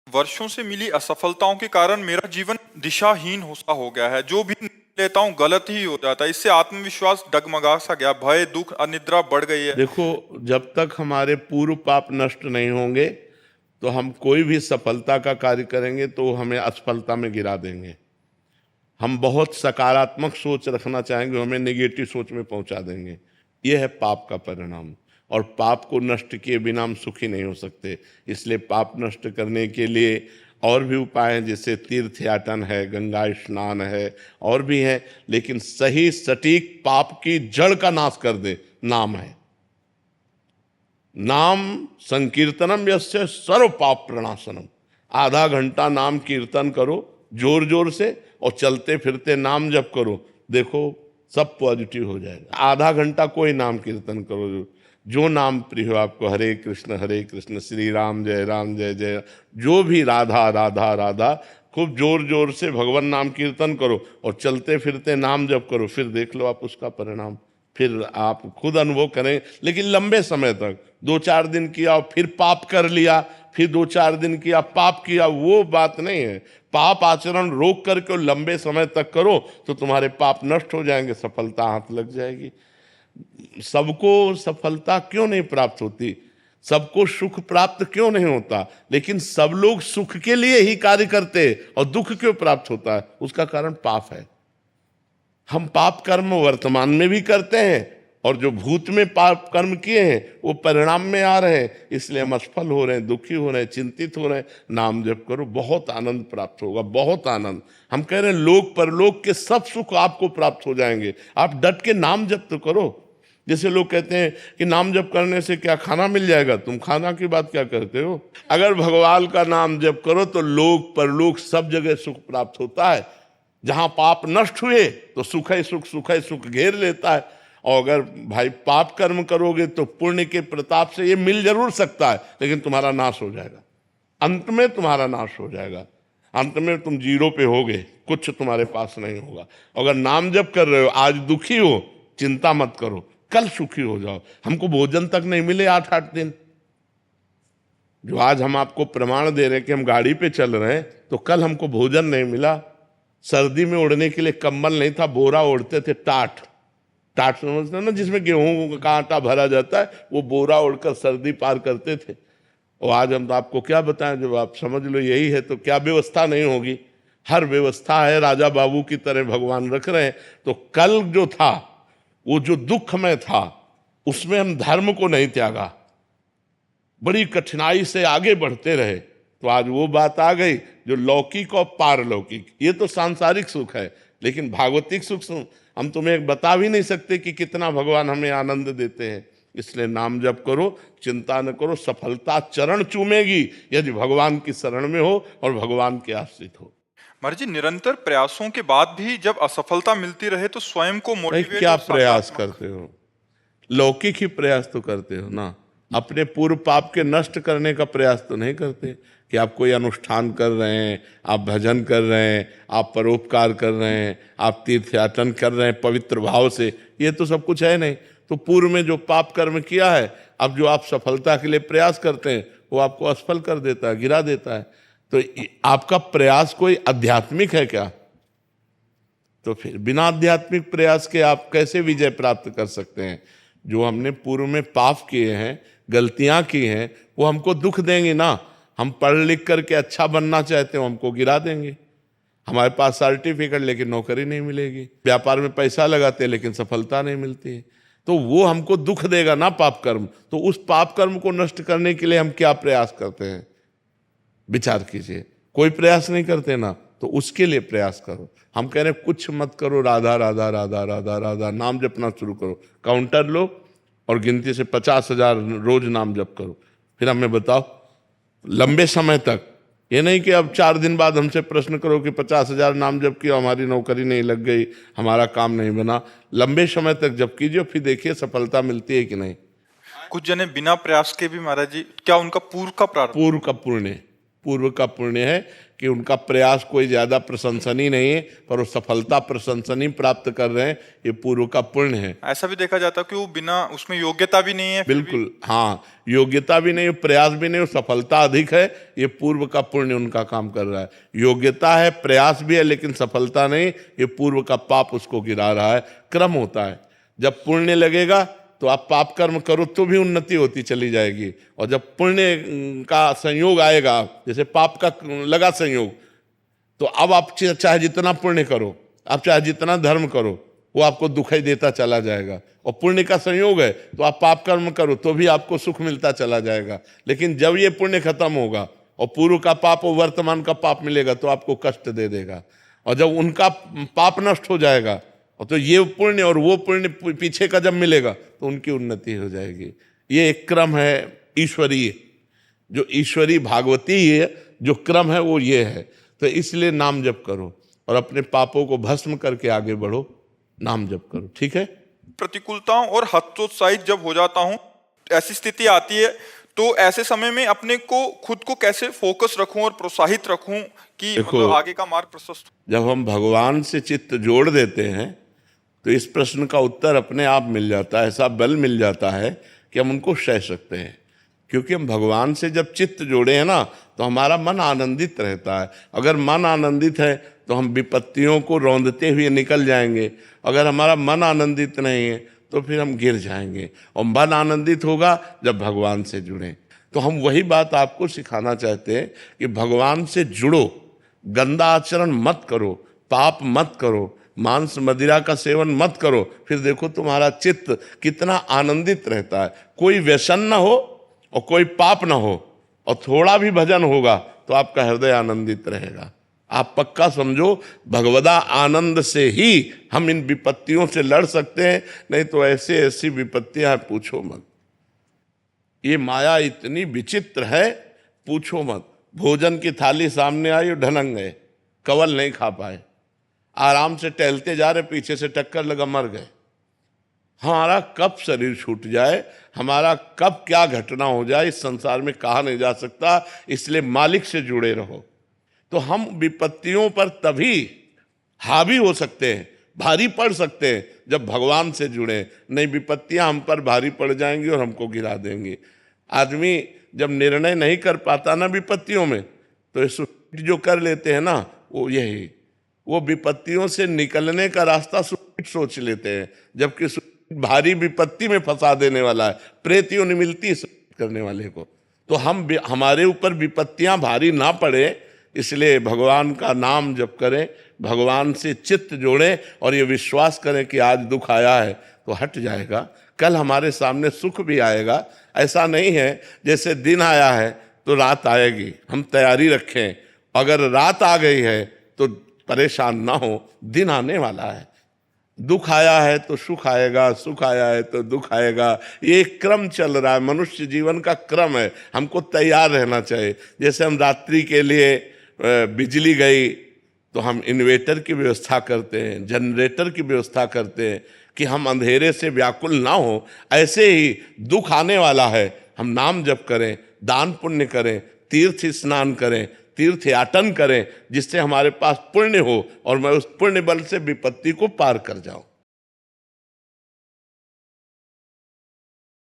वर्षों से मिली असफलताओं के कारण मेरा जीवन दिशाहीन सा हो गया है। जो भी लेता हूँ गलत ही हो जाता है। इससे आत्मविश्वास डगमगा सा गया, भय, दुख, अनिद्रा बढ़ गई है। देखो, जब तक हमारे पूर्व पाप नष्ट नहीं होंगे तो हम कोई भी सफलता का कार्य करेंगे तो हमें असफलता में गिरा देंगे। हम बहुत सकारात्मक सोच रखना चाहेंगे, हमें नेगेटिव सोच में पहुंचा देंगे। यह है पाप का परिणाम। और पाप को नष्ट किए बिना हम सुखी नहीं हो सकते। इसलिए पाप नष्ट करने के लिए और भी उपाय हैं, जैसे तीर्थ याटन है, गंगा स्नान है, और भी है। लेकिन सही सटीक पाप की जड़ का नाश कर दे नाम है। नाम संकीर्तनम यस्य सर्व पाप प्रणाशनम। आधा घंटा नाम कीर्तन करो जोर जोर से, और चलते फिरते नाम जप करो, देखो सब पॉजिटिव हो जाएगा। आधा घंटा कोई नाम कीर्तन करो, जो नाम प्रिय हो आपको, हरे कृष्ण श्री राम जय जय, जो भी राधा राधा राधा, खूब जोर जोर से भगवान नाम कीर्तन करो और चलते फिरते नाम जप करो। फिर देख लो आप उसका परिणाम, फिर आप खुद अनुभव करें। लेकिन लंबे समय तक 2-4 दिन किया और फिर पाप कर लिया, फिर 2-4 दिन किया पाप किया, वो बात नहीं है। पाप आचरण रोक करके लंबे समय तक करो तो तुम्हारे पाप नष्ट हो जाएंगे, सफलता हाथ लग जाएगी। सबको सफलता क्यों नहीं प्राप्त होती, सबको सुख प्राप्त क्यों नहीं होता, लेकिन सब लोग सुख के लिए ही कार्य करते और दुख क्यों प्राप्त होता है? उसका कारण पाप है। हम पाप कर्म वर्तमान में भी करते हैं और जो भूत में पाप कर्म किए हैं वो परिणाम में आ रहे हैं, इसलिए हम असफल हो रहे हैं, दुखी हो रहे हैं, चिंतित हो रहे हैं। नाम जप करो, बहुत आनंद प्राप्त होगा, बहुत आनंद। हम कह रहे हैं लोक परलोक के सब सुख आपको प्राप्त हो जाएंगे। आप डट के नाम जप तो करो। जैसे लोग कहते हैं कि नाम जप करने से क्या खाना मिल जाएगा, तुम खाना की बात क्या करते हो? अगर भगवान का नाम जप करो तो लोक परलोक सब जगह सुख प्राप्त होता है। जहां पाप नष्ट हुए तो सुख ही सुख घेर लेता है। और अगर भाई पाप कर्म करोगे तो पुण्य के प्रताप से ये मिल जरूर सकता है, लेकिन तुम्हारा नाश हो जाएगा। अंत में तुम्हारा नाश हो जाएगा, अंत में तुम जीरो पे होगे, कुछ तुम्हारे पास नहीं होगा। अगर नाम जप कर रहे हो, आज दुखी हो, चिंता मत करो, कल सुखी हो जाओ। हमको भोजन तक नहीं मिले 8-8 दिन, जो आज हम आपको प्रमाण दे रहे हैं कि हम गाड़ी पे चल रहे हैं, तो कल हमको भोजन नहीं मिला। सर्दी में ओढ़ने के लिए कंबल नहीं था, बोरा ओढ़ते थे, टाट समझते हैं ना, जिसमें गेहूं का आटा भरा जाता है, वो बोरा ओढ़कर सर्दी पार करते थे। और आज हम तो आपको क्या बताएं, जब आप समझ लो यही है तो क्या व्यवस्था नहीं होगी? हर व्यवस्था है, राजा बाबू की तरह भगवान रख रहे हैं। तो कल जो था वो जो दुख में था, उसमें हम धर्म को नहीं त्यागा, बड़ी कठिनाई से आगे बढ़ते रहे, तो आज वो बात आ गई जो लौकिक और पारलौकिक। ये तो सांसारिक सुख है, लेकिन भागवतिक सुख हम तुम्हें बता भी नहीं सकते कि कितना भगवान हमें आनंद देते हैं। इसलिए नाम जप करो, चिंता न करो, सफलता चरण चूमेगी यदि भगवान की शरण में हो और भगवान के आश्रित हो। महाराज जी, निरंतर प्रयासों के बाद भी जब असफलता मिलती रहे तो स्वयं को भाई मोटिवेट क्या और प्रयास सकारात्मक। करते हो? लौकिक ही प्रयास तो करते हो ना, अपने पूर्व पाप के नष्ट करने का प्रयास तो नहीं करते। कि आप कोई अनुष्ठान कर रहे हैं, आप भजन कर रहे हैं, आप परोपकार कर रहे हैं, आप तीर्थयाटन कर रहे हैं पवित्र भाव से, ये तो सब कुछ है नहीं। तो पूर्व में जो पाप कर्म किया है, अब जो आप सफलता के लिए प्रयास करते हैं वो आपको असफल कर देता है, गिरा देता है। तो आपका प्रयास कोई आध्यात्मिक है क्या? तो फिर बिना आध्यात्मिक प्रयास के आप कैसे विजय प्राप्त कर सकते हैं? जो हमने पूर्व में पाप किए हैं, गलतियां की हैं, वो हमको दुख देंगे ना। हम पढ़ लिख करके अच्छा बनना चाहते हो, हमको गिरा देंगे। हमारे पास सर्टिफिकेट लेकिन नौकरी नहीं मिलेगी, व्यापार में पैसा लगाते हैं लेकिन सफलता नहीं मिलती है, तो वो हमको दुख देगा ना पाप कर्म। तो उस पाप कर्म को नष्ट करने के लिए हम क्या प्रयास करते हैं, विचार कीजिए। कोई प्रयास नहीं करते ना, तो उसके लिए प्रयास करो। हम कह रहे हैं कुछ मत करो, राधा राधा राधा राधा राधा नाम जपना शुरू करो। काउंटर लो और गिनती से 50,000 रोज नाम जप करो। फिर हमें बताओ लंबे समय तक, ये नहीं कि अब 4 दिन बाद हमसे प्रश्न करो कि 50,000 नाम जप किया, हमारी नौकरी नहीं लग गई, हमारा काम नहीं बना। लंबे समय तक जप कीजिए, फिर देखिए सफलता मिलती है कि नहीं। कुछ जने बिना प्रयास के भी महाराज जी, क्या उनका पूर्व का प्रारब्ध? पूर्व का पुण्य, पूर्व का पुण्य है कि उनका प्रयास कोई ज्यादा प्रशंसनीय नहीं है, पर वो सफलता प्रशंसनीय प्राप्त कर रहे हैं, ये पूर्व का पुण्य है। ऐसा भी देखा जाता है कि वो बिना उसमें योग्यता भी नहीं है, फिर भी बिल्कुल, हाँ, योग्यता भी नहीं, प्रयास भी नहीं, सफलता अधिक है, ये पूर्व का पुण्य उनका काम कर रहा है। योग्यता है, प्रयास भी है, लेकिन सफलता नहीं, ये पूर्व का पाप उसको गिरा रहा है। क्रम होता है, जब पुण्य लगेगा तो आप पाप कर्म करो तो भी उन्नति होती चली जाएगी, और जब पुण्य का संयोग आएगा, जैसे पाप का लगा संयोग, तो अब आप चाहे जितना पुण्य करो, आप चाहे जितना धर्म करो, वो आपको दुखाई देता चला जाएगा। और पुण्य का संयोग है तो आप पाप कर्म करो तो भी आपको सुख मिलता चला जाएगा। लेकिन जब ये पुण्य खत्म होगा और पूर्व का पाप और वर्तमान का पाप मिलेगा तो आपको कष्ट दे देगा। और जब उनका पाप नष्ट हो जाएगा और तो ये पुण्य और वो पुण्य पीछे का जब मिलेगा तो उनकी उन्नति हो जाएगी। ये एक क्रम है ईश्वरीय, जो ईश्वरी भागवती है जो क्रम है वो ये है। तो इसलिए नाम जप करो और अपने पापों को भस्म करके आगे बढ़ो, नाम जप करो, ठीक है। प्रतिकूलताओं और हतोत्साहित जब हो जाता हूँ, ऐसी स्थिति आती है, तो ऐसे समय में अपने को खुद को कैसे फोकस रखूं और प्रोत्साहित रखूं कि मतलब आगे का मार्ग प्रशस्त हो। जब हम भगवान से चित्त जोड़ देते हैं तो इस प्रश्न का उत्तर अपने आप मिल जाता है, ऐसा बल मिल जाता है कि हम उनको सह सकते हैं। क्योंकि हम भगवान से जब चित्त जोड़े हैं ना तो हमारा मन आनंदित रहता है। अगर मन आनंदित है तो हम विपत्तियों को रौंदते हुए निकल जाएंगे, अगर हमारा मन आनंदित नहीं है तो फिर हम गिर जाएंगे। और मन आनंदित होगा जब भगवान से जुड़ें। तो हम वही बात आपको सिखाना चाहते हैं कि भगवान से जुड़ो, गंदा आचरण मत करो, पाप मत करो, मांस मदिरा का सेवन मत करो, फिर देखो तुम्हारा चित्त कितना आनंदित रहता है। कोई व्यसन ना हो और कोई पाप ना हो और थोड़ा भी भजन होगा तो आपका हृदय आनंदित रहेगा। आप पक्का समझो, भगवदा आनंद से ही हम इन विपत्तियों से लड़ सकते हैं, नहीं तो ऐसे ऐसी विपत्तियां पूछो मत। ये माया इतनी विचित्र है, पूछो मत। भोजन की थाली सामने आई और ढनक गए, कवल नहीं खा पाए, आराम से टहलते जा रहे, पीछे से टक्कर लगा, मर गए। हमारा कब शरीर छूट जाए, हमारा कब क्या घटना हो जाए, इस संसार में कहा नहीं जा सकता। इसलिए मालिक से जुड़े रहो। तो हम विपत्तियों पर तभी हावी हो सकते हैं, भारी पड़ सकते हैं, जब भगवान से जुड़े। नहीं, विपत्तियां हम पर भारी पड़ जाएंगी और हमको गिरा देंगी। आदमी जब निर्णय नहीं कर पाता ना विपत्तियों में, तो सुसाइड जो कर लेते हैं ना, वो यही, वो विपत्तियों से निकलने का रास्ता सुसाइड सोच लेते हैं, जबकि सुसाइड भारी विपत्ति में फंसा देने वाला है। प्रेत योनि मिलती है सुसाइड करने वाले को। तो हमारे ऊपर विपत्तियां भारी ना पड़े, इसलिए भगवान का नाम जप करें, भगवान से चित्त जोड़ें और ये विश्वास करें कि आज दुख आया है तो हट जाएगा, कल हमारे सामने सुख भी आएगा। ऐसा नहीं है जैसे दिन आया है तो रात आएगी, हम तैयारी रखें। अगर रात आ गई है तो परेशान ना हो, दिन आने वाला है। दुख आया है तो सुख आएगा, सुख आया है तो दुख आएगा। ये क्रम चल रहा है, मनुष्य जीवन का क्रम है। हमको तैयार रहना चाहिए। जैसे हम रात्रि के लिए बिजली गई तो हम इन्वेटर की व्यवस्था करते हैं, जनरेटर की व्यवस्था करते हैं कि हम अंधेरे से व्याकुल ना हो। ऐसे ही दुख आने वाला है, हम नाम जप करें, दान पुण्य करें, तीर्थ स्नान करें, तीर्थ याटन करें, जिससे हमारे पास पुण्य हो और मैं उस पुण्य बल से विपत्ति को पार कर जाऊं।